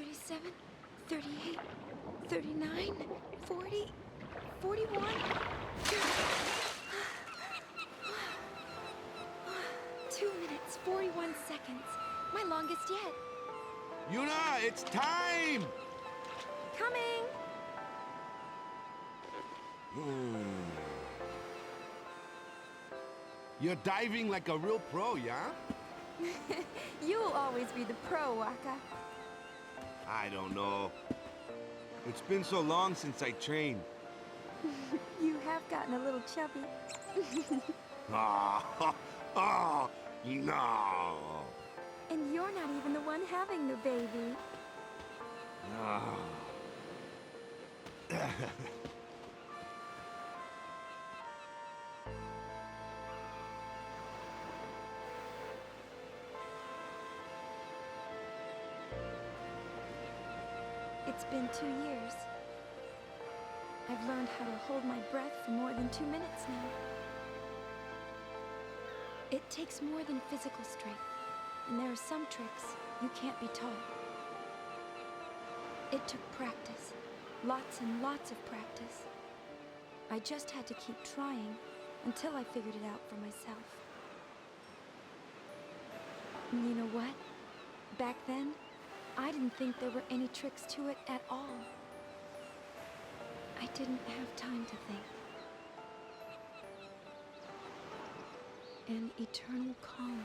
37, 38, 39, 40, 41. 2 minutes, 41 seconds. My longest yet. Yuna, it's time! Coming! You're diving like a real pro, yeah? You'll always be the pro, Waka. I don't know. It's been so long since I trained. You have gotten a little chubby. Oh, no. And you're not even the one having the baby. It's been 2 years. I've learned how to hold my breath for more than 2 minutes now. It takes more than physical strength, and there are some tricks you can't be taught. It took practice, lots and lots of practice. I just had to keep trying until I figured it out for myself. And you know what? Back then, I didn't think there were any tricks to it at all. I didn't have time to think. An eternal calm.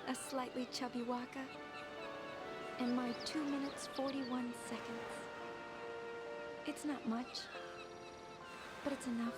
A slightly chubby Waka. And my 2 minutes, 41 seconds. It's not much, but it's enough.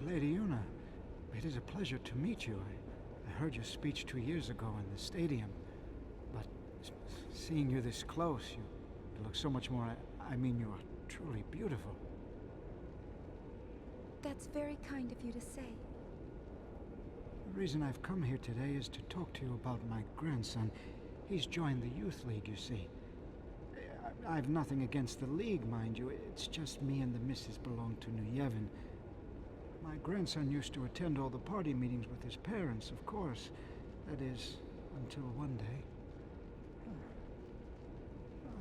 Lady Yuna, it is a pleasure to meet you. I heard your speech 2 years ago in the stadium, but seeing you this close, you look so much more... I mean, you are truly beautiful. That's very kind of you to say. The reason I've come here today is to talk to you about my grandson. He's joined the Youth League, you see. I've nothing against the League, mind you. It's just me and the missus belong to New Yevon. My grandson used to attend all the party meetings with his parents, of course. That is, until one day.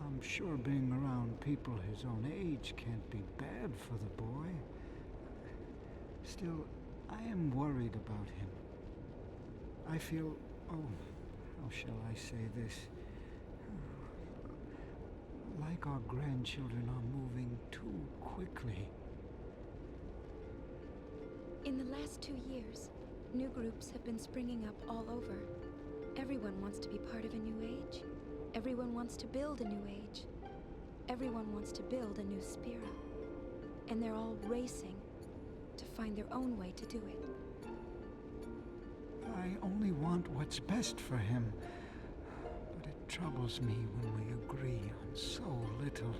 I'm sure being around people his own age can't be bad for the boy. Still, I am worried about him. I feel, how shall I say this? Like our grandchildren are moving too quickly. In the last 2 years, new groups have been springing up all over. Everyone wants to be part of a new age. Everyone wants to build a new age. Everyone wants to build a new Spira. And they're all racing to find their own way to do it. I only want what's best for him. But it troubles me when we agree on so little.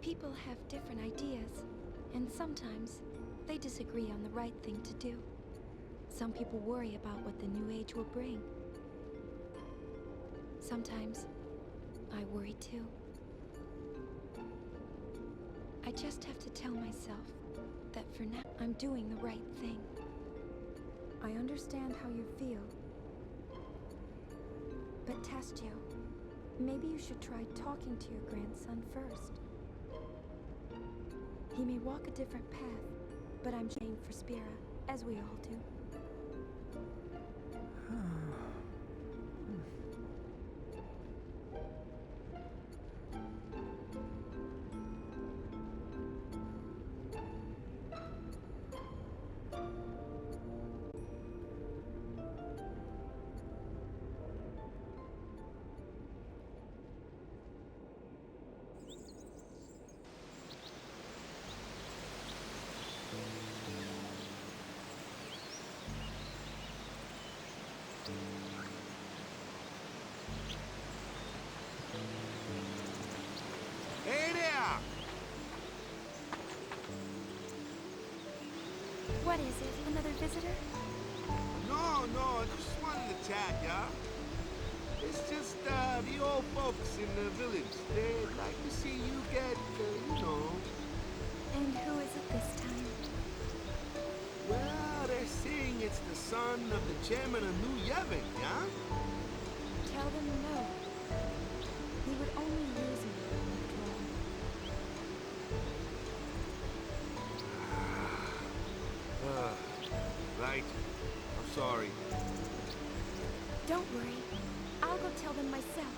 People have different ideas. And sometimes, they disagree on the right thing to do. Some people worry about what the new age will bring. Sometimes, I worry too. I just have to tell myself that for now, I'm doing the right thing. I understand how you feel. But Tastio, maybe you should try talking to your grandson first. He may walk a different path, but I'm aiming for Spira, as we all do. What is it? Another visitor? No, I just wanted to chat, yeah? It's just, the old folks in the village. They'd like to see you get, you know... And who is it this time? Well, they're saying it's the son of the chairman of New Yevon, yeah? Tell them no. He would only use me, after all. Right. I'm sorry. Don't worry. I'll go tell them myself.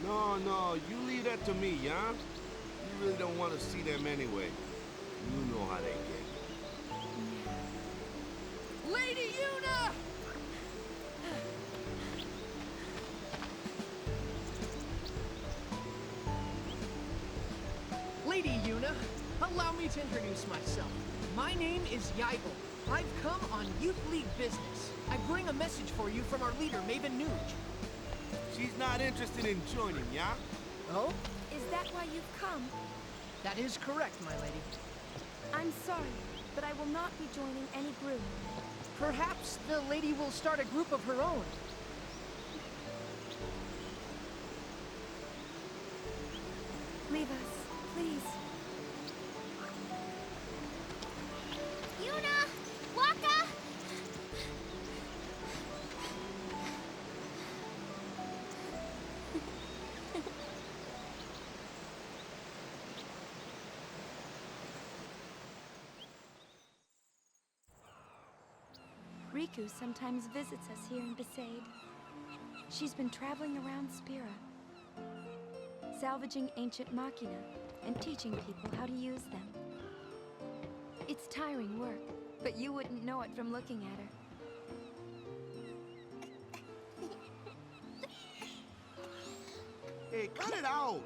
No, you leave that to me, yeah? You really don't want to see them anyway. You know how they get. Lady Yuna! Lady Yuna, allow me to introduce myself. My name is Yael. I've come on Youth League business. I bring a message for you from our leader, Maven Nuge. She's not interested in joining, yeah? Oh? Is that why you've come? That is correct, my lady. I'm sorry, but I will not be joining any group. Perhaps the lady will start a group of her own. Leave us, please. Yuna! Waka! Riku sometimes visits us here in Besaid. She's been traveling around Spira, salvaging ancient machina and teaching people how to use them. It's tiring work, but you wouldn't know it from looking at her. Hey, cut it out!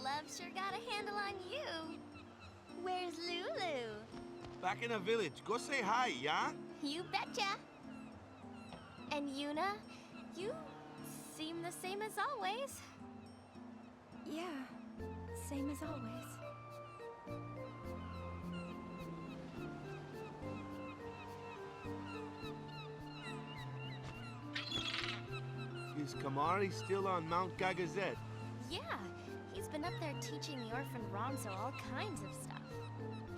Love sure got a handle on you. Where's Lulu? Back in the village. Go say hi, yeah? You betcha. And Yuna, you seem the same as always. Yeah, same as always. Is Kamari still on Mount Gagazet? Yeah, he's been up there teaching the orphan Ronzo all kinds of stuff.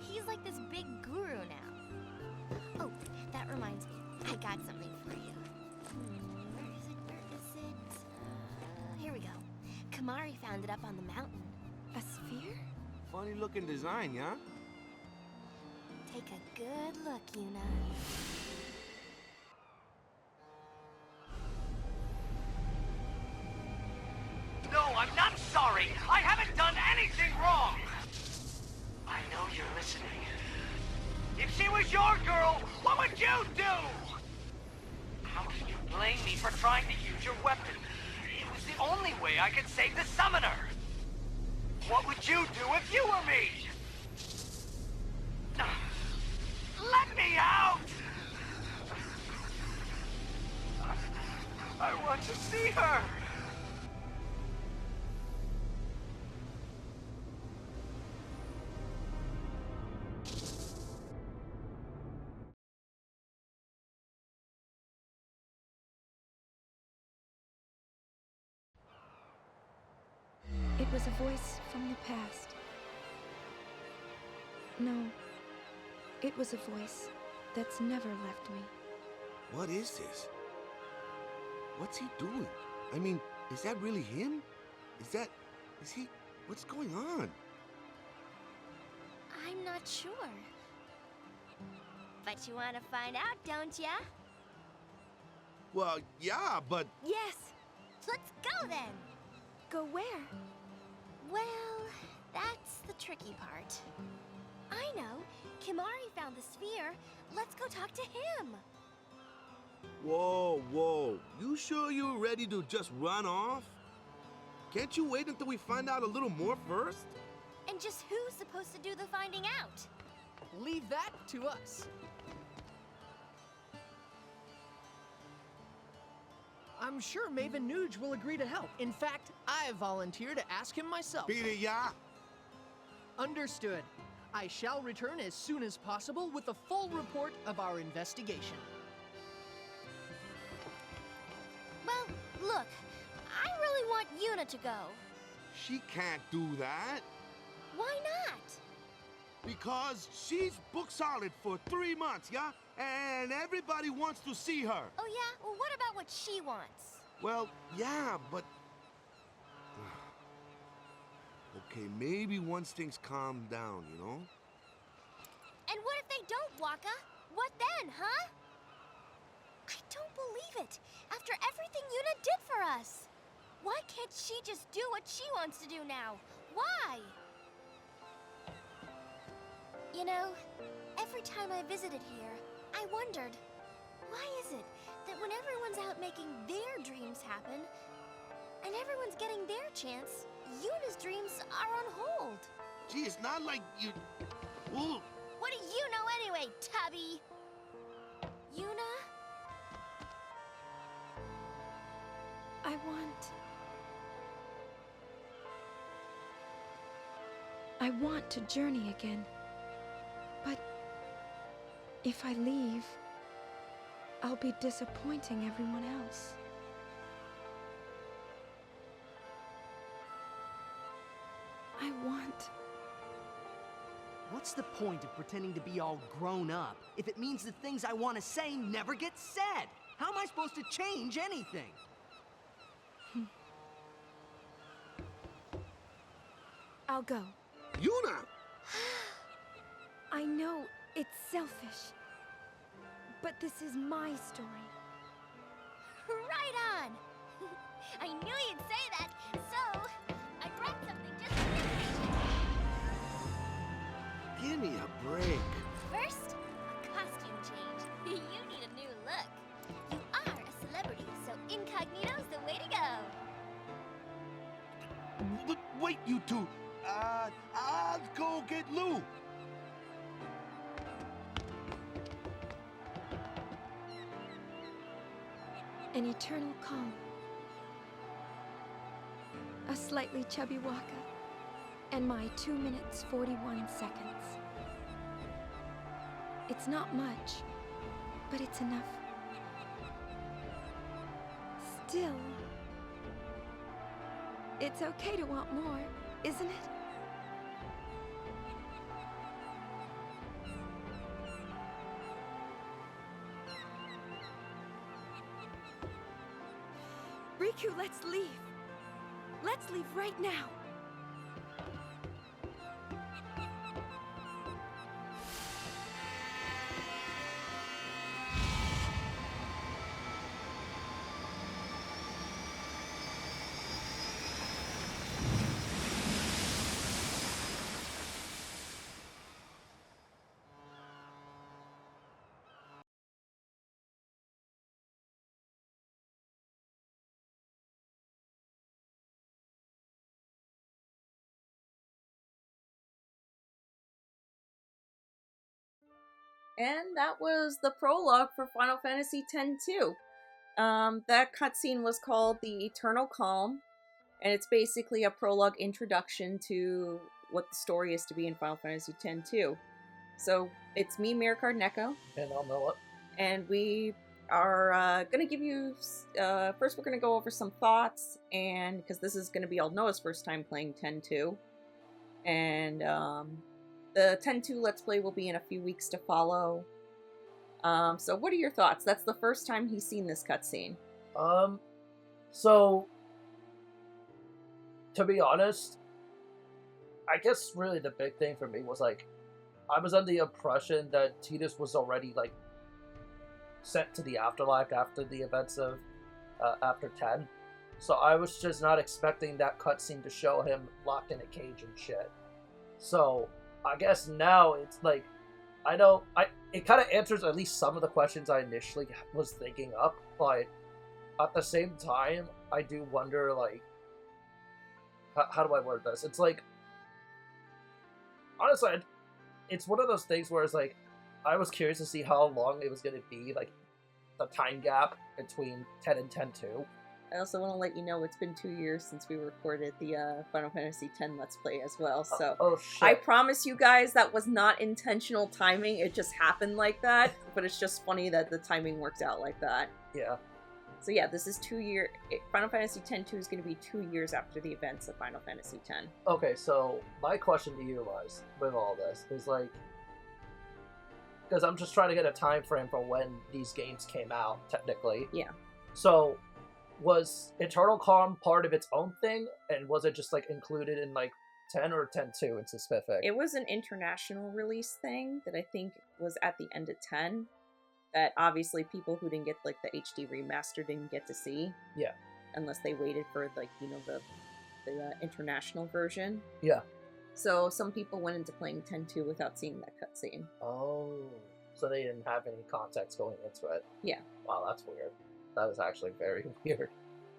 He's like this big guru now. Oh, that reminds me. I got something for you. Where is it? Here we go. Kamari found it up on the mountain. A sphere? Funny looking design, yeah? Take a good look, Yuna. No, I'm not sorry. I haven't done anything wrong. I know you're listening. If she was your girl, what would you do? How can you blame me for trying to use your weapon? It was the only way I could save the summoner. What would you do if you were me? Let me out! I want to see her! It was a voice from the past. No, it was a voice that's never left me. What is this? What's he doing? I mean, is that really him? Is he... What's going on? I'm not sure. But you want to find out, don't ya? Well, yeah, but... Yes! Let's go then! Go where? Well, that's the tricky part. I know! Kimari found the sphere. Let's go talk to him! Whoa. You sure you're ready to just run off? Can't you wait until we find out a little more first? And just who's supposed to do the finding out? Leave that to us. I'm sure Maven Nuge will agree to help. In fact, I volunteer to ask him myself. Beat it, yeah? Understood. I shall return as soon as possible with a full report of our investigation. Well, look, I really want Yuna to go. She can't do that. Why not? Because she's book solid for 3 months, yeah? And everybody wants to see her. Oh yeah? Well, what about what she wants? Well, yeah, but... Okay, maybe once things calm down, you know? And what if they don't, Waka? What then, huh? I don't believe it. After everything Yuna did for us. Why can't she just do what she wants to do now? Why? You know, every time I visited here, I wondered, why is it that when everyone's out making their dreams happen, and everyone's getting their chance, Yuna's dreams are on hold? Gee, it's not like you... Ooh. What do you know anyway, Tubby? Yuna? I want to journey again. But if I leave, I'll be disappointing everyone else. I want... What's the point of pretending to be all grown up if it means the things I want to say never get said? How am I supposed to change anything? I'll go. Yuna! I know it's selfish, but this is my story. Right on! I knew you'd say that, so I brought something just for you. Give me a break. First, a costume change. You need a new look. You are a celebrity, so incognito's the way to go. But wait, you two. I'll go get Lou. An eternal calm. A slightly chubby Waka. And my 2 minutes 41 seconds. It's not much, but it's enough. Still, it's okay to want more, isn't it? Riku, let's leave. Let's leave right now. And that was the prologue for Final Fantasy X-2. That cutscene was called The Eternal Calm, and it's basically a prologue introduction to what the story is to be in Final Fantasy X-2. So, it's me, Mirrorcard Neko. And Aldnoah. And we are going to give you... first, we're going to go over some thoughts, and because this is going to be Aldnoah's first time playing X-2. And, the X-2 Let's Play will be in a few weeks to follow. So what are your thoughts? That's the first time he's seen this cutscene. So, to be honest, I guess really the big thing for me was, like, I was under the impression that Tidus was already, like, sent to the afterlife after the events of, after 10. So I was just not expecting that cutscene to show him locked in a cage and shit. So... I guess now it's like, it kind of answers at least some of the questions I initially was thinking up, but at the same time, I do wonder, like, how do I word this? It's like, honestly, it's one of those things where it's like, I was curious to see how long it was going to be, like, the time gap between 10 and 10-2, I also want to let you know it's been 2 years since we recorded the Final Fantasy X Let's Play as well, so... Oh, shit. I promise you guys that was not intentional timing, it just happened like that, but it's just funny that the timing worked out like that. Yeah. So yeah, this is 2 year... Final Fantasy X-2 is going to be 2 years after the events of Final Fantasy X. Okay, so my question to you was, with all this, is like... Because I'm just trying to get a time frame for when these games came out, technically. Yeah. So, was Eternal Calm part of its own thing, and was it just like included in like 10 or 10-2 in specific? It was an international release thing that I think was at the end of 10, that obviously people who didn't get like the HD remaster didn't get to see. Yeah. Unless they waited for like, you know, the international version. Yeah. So some people went into playing 10-2 without seeing that cutscene. Oh, so they didn't have any context going into it. Yeah. Wow, that's weird. That is actually very weird.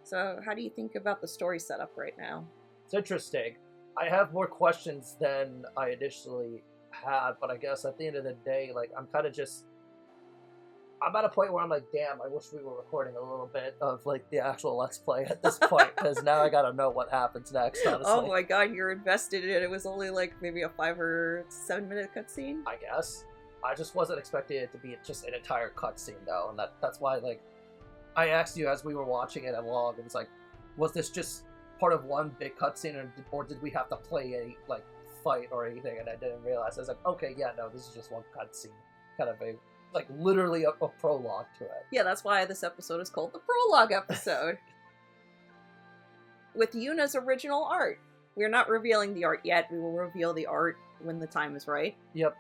So how do you think about the story setup right now? It's interesting. I have more questions than I initially had, but I guess at the end of the day, like, I'm kind of just... I'm at a point where I'm like, damn, I wish we were recording a little bit of, like, the actual Let's Play at this point, because now I gotta know what happens next, honestly. Oh my god, you're invested in it. It was only, like, maybe a 5 or 7 minute cutscene? I guess. I just wasn't expecting it to be just an entire cutscene, though, and that's why, like, I asked you as we were watching it along, and it's like, was this just part of one big cutscene, or did we have to play a, like, fight or anything, and I didn't realize. I was like, okay, yeah, no, this is just one cutscene. Kind of a... like, literally a prologue to it. Yeah, that's why this episode is called the Prologue episode. With Yuna's original art. We're not revealing the art yet. We will reveal the art when the time is right. Yep.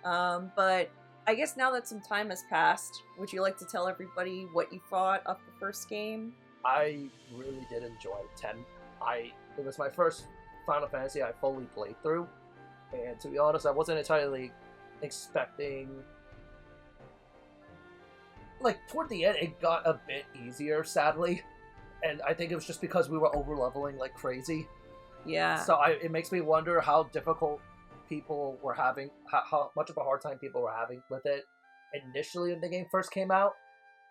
But I guess now that some time has passed, would you like to tell everybody what you thought of the first game? I really did enjoy 10. It was my first Final Fantasy I fully played through. And to be honest, I wasn't entirely expecting... like, toward the end, it got a bit easier, sadly. And I think it was just because we were over-leveling like crazy. Yeah. So it makes me wonder how difficult people were having, how much of a hard time people were having with it initially when the game first came out,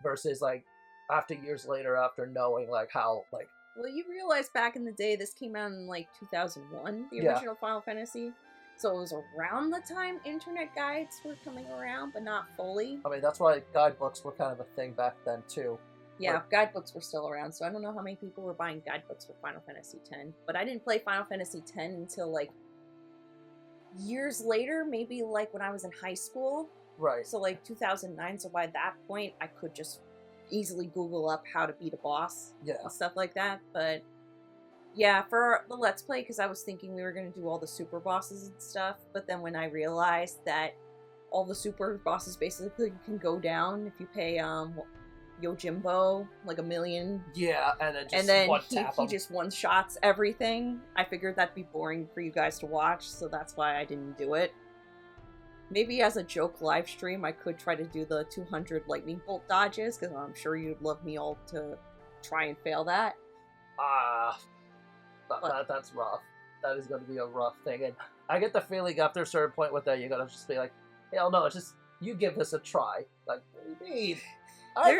versus, like, after years later, after knowing, like, how, like... Well, you realize back in the day, this came out in, like, 2001, the original Final Fantasy. So it was around the time internet guides were coming around, but not fully. I mean, that's why guidebooks were kind of a thing back then, too. Yeah, guidebooks were still around, so I don't know how many people were buying guidebooks for Final Fantasy X. But I didn't play Final Fantasy X until, like, years later, maybe, like, when I was in high school. Right. So, like, 2009, so by that point, I could just easily Google up how to beat a boss. Yeah. And stuff like that, but... yeah, for the Let's Play, because I was thinking we were going to do all the super bosses and stuff, but then when I realized that all the super bosses basically can go down if you pay, Yojimbo, like $1 million. Yeah, and then just and then one-tap he just one-shots everything. I figured that'd be boring for you guys to watch, so that's why I didn't do it. Maybe as a joke live stream, I could try to do the 200 lightning bolt dodges, because I'm sure you'd love me all to try and fail that. That's rough. That is going to be a rough thing, and I get the feeling after a certain point with that, you're going to just be like, hell no, just, you give this a try. Like, what do you mean?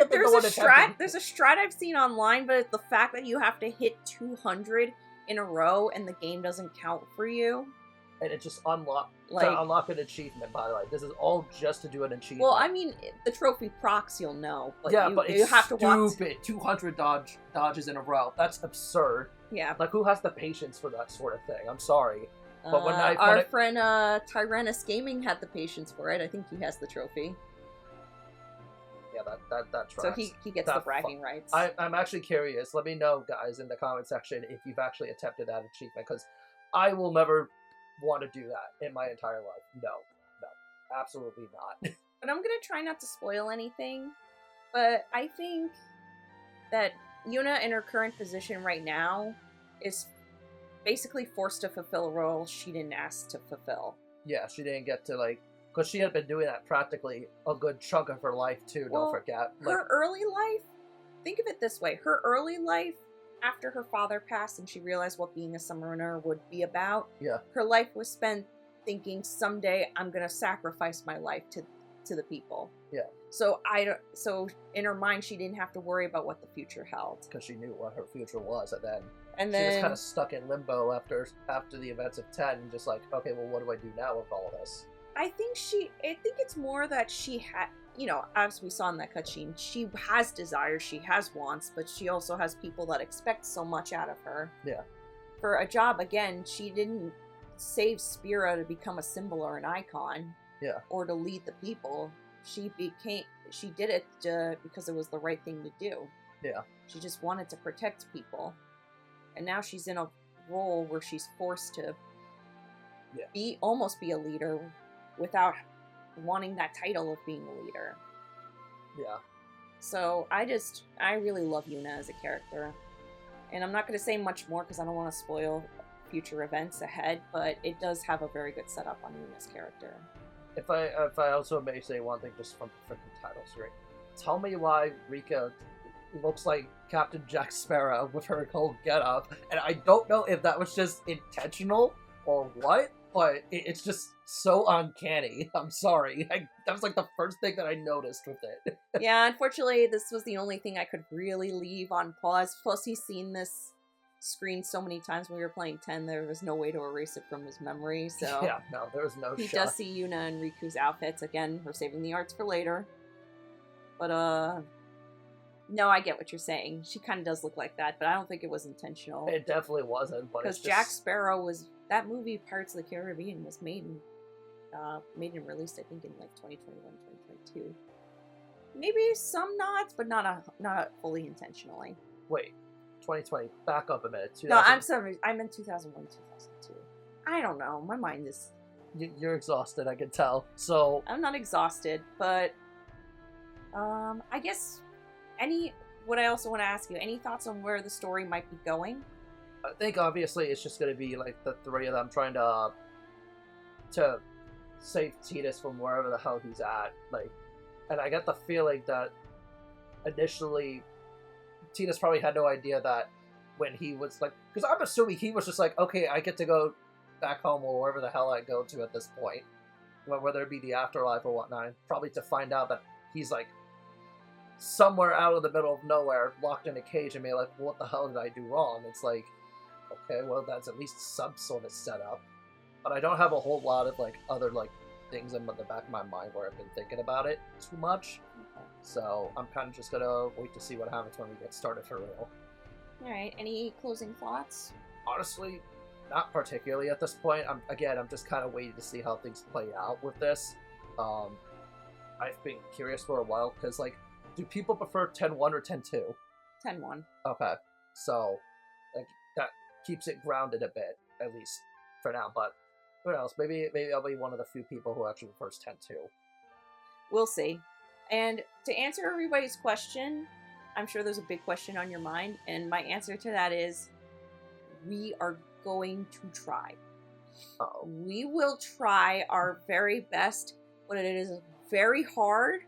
There's a strat I've seen online, but it's the fact that you have to hit 200 in a row and the game doesn't count for you. And it just unlock an achievement, by the way. This is all just to do an achievement. Well, I mean, the trophy procs you'll know, but yeah, but you have to watch. Stupid. 200 dodges in a row. That's absurd. Yeah. Like, who has the patience for that sort of thing? I'm sorry. But our friend Tyrannus Gaming had the patience for it. I think he has the trophy. Yeah, that tracks. So he gets the bragging rights. I'm actually curious. Let me know, guys, in the comment section if you've actually attempted that achievement, because I will never want to do that in my entire life. No, absolutely not. But I'm gonna try not to spoil anything. But I think that Yuna, in her current position right now, is basically forced to fulfill a role she didn't ask to fulfill. Yeah, she didn't get to, like, because she had been doing that practically a good chunk of her life, too, don't forget. Like, her early life, think of it this way, her early life, after her father passed and she realized what being a summoner would be about, her life was spent thinking, someday I'm going to sacrifice my life to the people. Yeah. So so in her mind, she didn't have to worry about what the future held. Because she knew what her future was, and she then was kind of stuck in limbo after the events of 10, and just like, okay, well, what do I do now with all of this? I think it's more that she had, as we saw in that cutscene, she has desires, she has wants, but she also has people that expect so much out of her. Yeah. For a job, again, she didn't save Spira to become a symbol or an icon. Yeah. Or to lead the people. She did it because it was the right thing to do. Yeah. She just wanted to protect people. And now she's in a role where she's forced to almost be a leader without wanting that title of being a leader. Yeah. So I really love Yuna as a character. And I'm not going to say much more because I don't want to spoil future events ahead, but it does have a very good setup on Yuna's character. If I also may say one thing just from the freaking title screen. Tell me why Rika looks like Captain Jack Sparrow with her whole getup, and I don't know if that was just intentional or what, but it's just so uncanny. I'm sorry. That was like the first thing that I noticed with it. Yeah, unfortunately, this was the only thing I could really leave on pause. Plus, he's seen this screen so many times when we were playing 10, there was no way to erase it from his memory, so... Yeah, no, there was no He shot. does see Yuna and Riku's outfits. Again, we're saving the arts for later. But, no, I get what you're saying. She kind of does look like that, but I don't think it was intentional. It definitely wasn't, but because it's Jack just... Sparrow was... That movie, Pirates of the Caribbean, was made and released, I think, in, like, 2021, 2022. Maybe some nods, but not fully intentionally. Wait. 2020. Back up a minute. No, I'm sorry. I'm in 2001, 2002. I don't know. My mind is... You're exhausted, I can tell. So... I'm not exhausted, but... I guess... What I also want to ask you, any thoughts on where the story might be going? I think, obviously, it's just going to be, like, the three of them trying to save Tidus from wherever the hell he's at. Like, and I get the feeling that initially... Tidus probably had no idea that when he was like, because I'm assuming he was just like, okay, I get to go back home or wherever the hell I go to at this point, whether it be the afterlife or whatnot, probably to find out that he's like somewhere out of the middle of nowhere, locked in a cage, and be like, what the hell did I do wrong? It's like, okay, well, that's at least some sort of setup. But I don't have a whole lot of like other like things in the back of my mind where I've been thinking about it too much. So I'm kind of just gonna wait to see what happens when we get started for real. Alright, any closing thoughts? Honestly, not particularly at this point. I'm just kind of waiting to see how things play out with this. I've been curious for a while, because, like, do people prefer 10-1 or 10-2? 10-1. Okay, so, like, that keeps it grounded a bit, at least for now, but who knows? Maybe I'll be one of the few people who actually prefers 10-2. We'll see. And to answer everybody's question, I'm sure there's a big question on your mind, and my answer to that is, we are going to try. Uh-oh. We will try our very best, but it is very hard.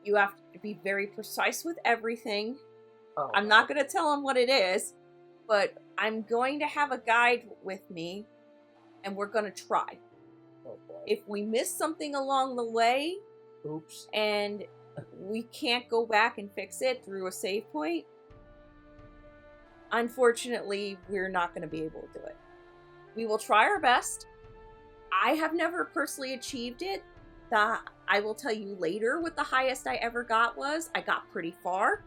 You have to be very precise with everything. Oh, I'm not going to tell them what it is, but I'm going to have a guide with me, and we're going to try. Oh boy. If we miss something along the way, oops, and we can't go back and fix it through a save point, unfortunately, we're not going to be able to do it. We will try our best. I have never personally achieved it. I will tell you later what the highest I ever got was. I got pretty far.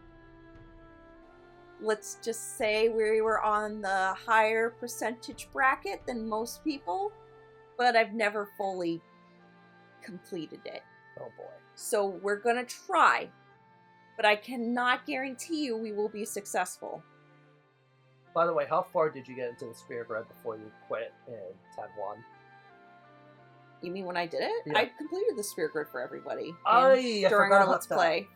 Let's just say we were on the higher percentage bracket than most people, but I've never fully completed it. Oh boy. So we're gonna try, but I cannot guarantee you we will be successful. By the way, how far did you get into the Spirit Bread before you quit in 10-1? You mean when I did it? Yeah. I completed the Spirit Grid for everybody I during forgot our about Let's that. Play.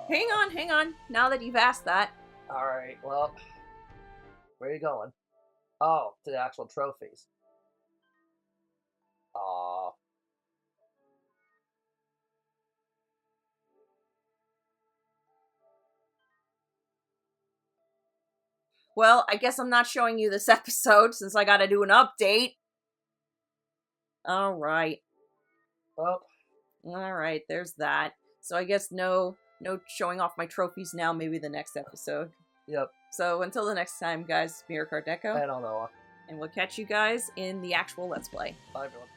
Hang on. Now that you've asked that. Alright, well, where are you going? Oh, to the actual trophies. Well, I guess I'm not showing you this episode since I gotta do an update. Alright. Well, All right, there's that. So I guess no showing off my trophies now. Maybe the next episode. Yep. So until the next time, guys, Mirrorcard Neko. And Aldnoah. And we'll catch you guys in the actual Let's Play. Bye, everyone.